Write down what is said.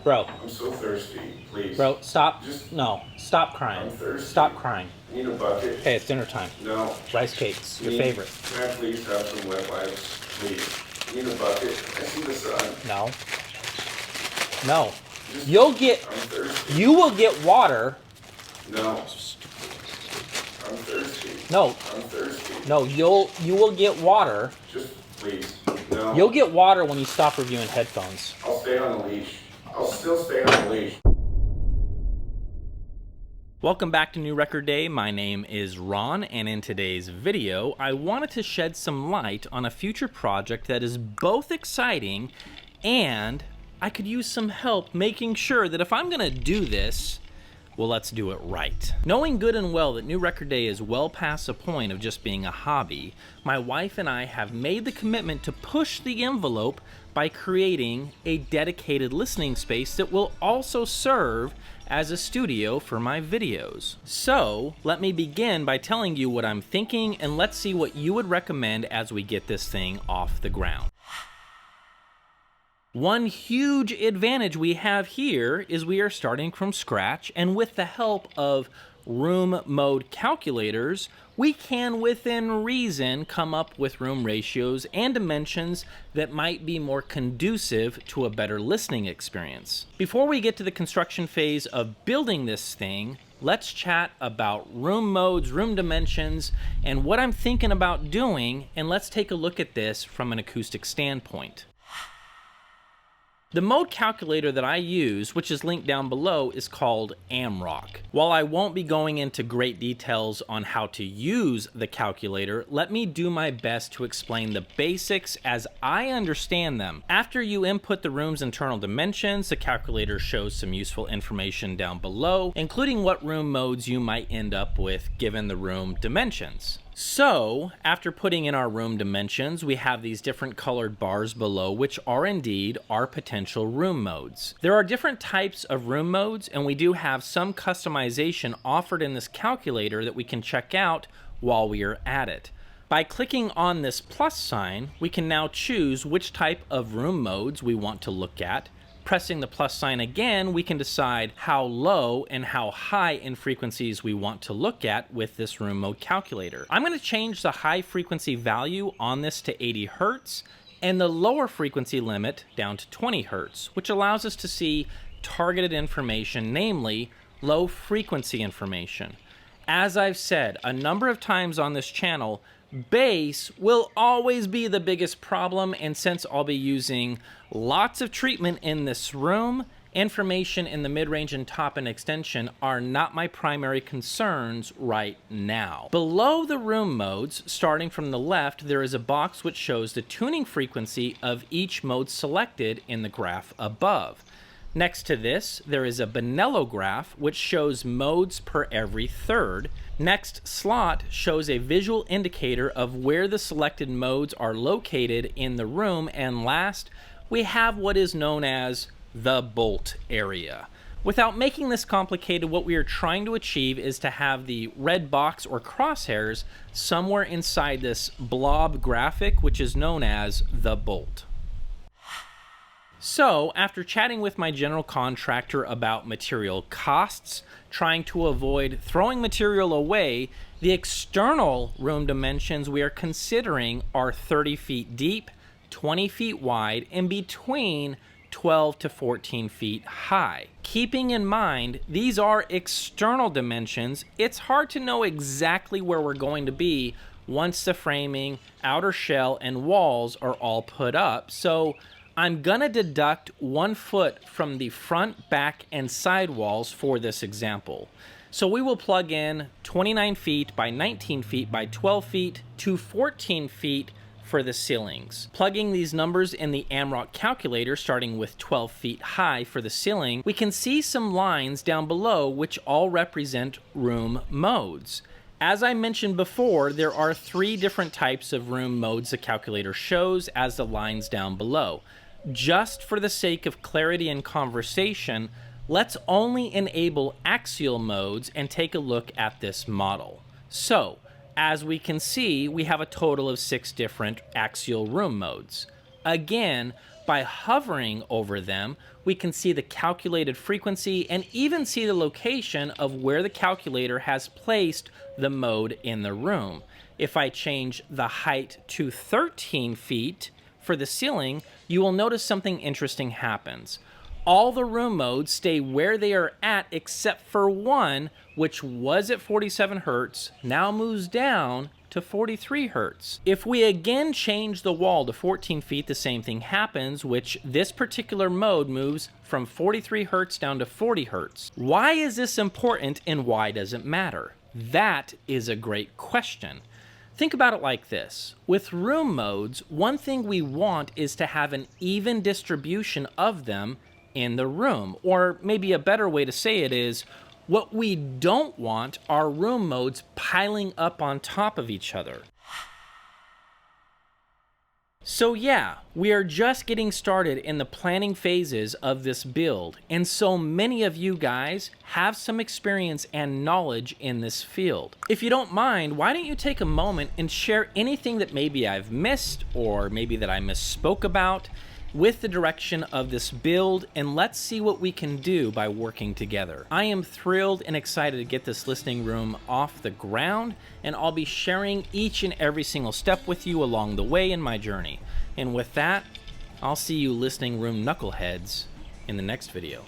Bro. I'm so thirsty, please. Bro, stop. Just, no, stop crying. I'm thirsty. Stop crying. I need a bucket. Hey, it's dinner time. No. Rice cakes, your favorite. Can I please have some wet wipes, please? I need a bucket. I see the sun. No. No. Just, You'll get. I'm thirsty. You will get water. No. I'm thirsty. No. I'm thirsty. No, you will get water. Just please. No. You'll get water when you stop reviewing headphones. I'll stay on the leash. I'll still stay on the leash. Welcome back to New Record Day. My name is Ron, and in today's video, I wanted to shed some light on a future project that is both exciting and I could use some help making sure that if I'm gonna do this, well, let's do it right. Knowing good and well that New Record Day is well past the point of just being a hobby, my wife and I have made the commitment to push the envelope by creating a dedicated listening space that will also serve as a studio for my videos. So, let me begin by telling you what I'm thinking, and let's see what you would recommend as we get this thing off the ground. One huge advantage we have here is we are starting from scratch, and with the help of room mode calculators, we can within reason come up with room ratios and dimensions that might be more conducive to a better listening experience. Before we get to the construction phase of building this thing, let's chat about room modes, room dimensions, and what I'm thinking about doing, and let's take a look at this from an acoustic standpoint. The mode calculator that I use, which is linked down below, is called AMROC. While I won't be going into great details on how to use the calculator, let me do my best to explain the basics as I understand them. After you input the room's internal dimensions, the calculator shows some useful information down below, including what room modes you might end up with given the room dimensions. So, after putting in our room dimensions, we have these different colored bars below, which are indeed our potential room modes. There are different types of room modes, and we do have some customization offered in this calculator that we can check out while we are at it. By clicking on this plus sign, we can now choose which type of room modes we want to look at. Pressing the plus sign again, we can decide how low and how high in frequencies we want to look at with this room mode calculator. I'm going to change the high frequency value on this to 80 Hertz and the lower frequency limit down to 20 Hertz, which allows us to see targeted information, namely low frequency information. As I've said a number of times on this channel, bass will always be the biggest problem, and since I'll be using lots of treatment in this room, information in the mid-range and top-end extension are not my primary concerns right now. Below the room modes, starting from the left, there is a box which shows the tuning frequency of each mode selected in the graph above. Next to this, there is a Benello graph, which shows modes per every third. Next slot shows a visual indicator of where the selected modes are located in the room. And last, we have what is known as the bolt area. Without making this complicated, what we are trying to achieve is to have the red box or crosshairs somewhere inside this blob graphic, which is known as the bolt. So, after chatting with my general contractor about material costs, trying to avoid throwing material away, the external room dimensions we are considering are 30 feet deep, 20 feet wide, and between 12 to 14 feet high. Keeping in mind, these are external dimensions, it's hard to know exactly where we're going to be once the framing, outer shell, and walls are all put up. So, I'm gonna deduct 1 foot from the front, back, and side walls for this example. So we will plug in 29 feet by 19 feet by 12 feet to 14 feet for the ceilings. Plugging these numbers in the AMROC calculator, starting with 12 feet high for the ceiling, we can see some lines down below which all represent room modes. As I mentioned before, there are 3 different types of room modes the calculator shows as the lines down below. Just for the sake of clarity and conversation, let's only enable axial modes and take a look at this model. So, as we can see, we have a total of 6 different axial room modes. Again, By hovering over them, we can see the calculated frequency and even see the location of where the calculator has placed the mode in the room. If I change the height to 13 feet for the ceiling, you will notice something interesting happens. All the room modes stay where they are at except for one, which was at 47 Hertz, now moves down to 43 Hertz. If we again change the wall to 14 feet, the same thing happens, which this particular mode moves from 43 Hertz down to 40 Hertz. Why is this important and why does it matter? That is a great question. Think about it like this. With room modes, one thing we want is to have an even distribution of them in the room. Or maybe a better way to say it is, what we don't want are room modes piling up on top of each other. So yeah, we are just getting started in the planning phases of this build, and so many of you guys have some experience and knowledge in this field. If you don't mind, why don't you take a moment and share anything that maybe I've missed or maybe that I misspoke about with the direction of this build, and let's see what we can do by working together. I am thrilled and excited to get this listening room off the ground, and I'll be sharing each and every single step with you along the way in my journey. And with that, I'll see you listening room knuckleheads in the next video.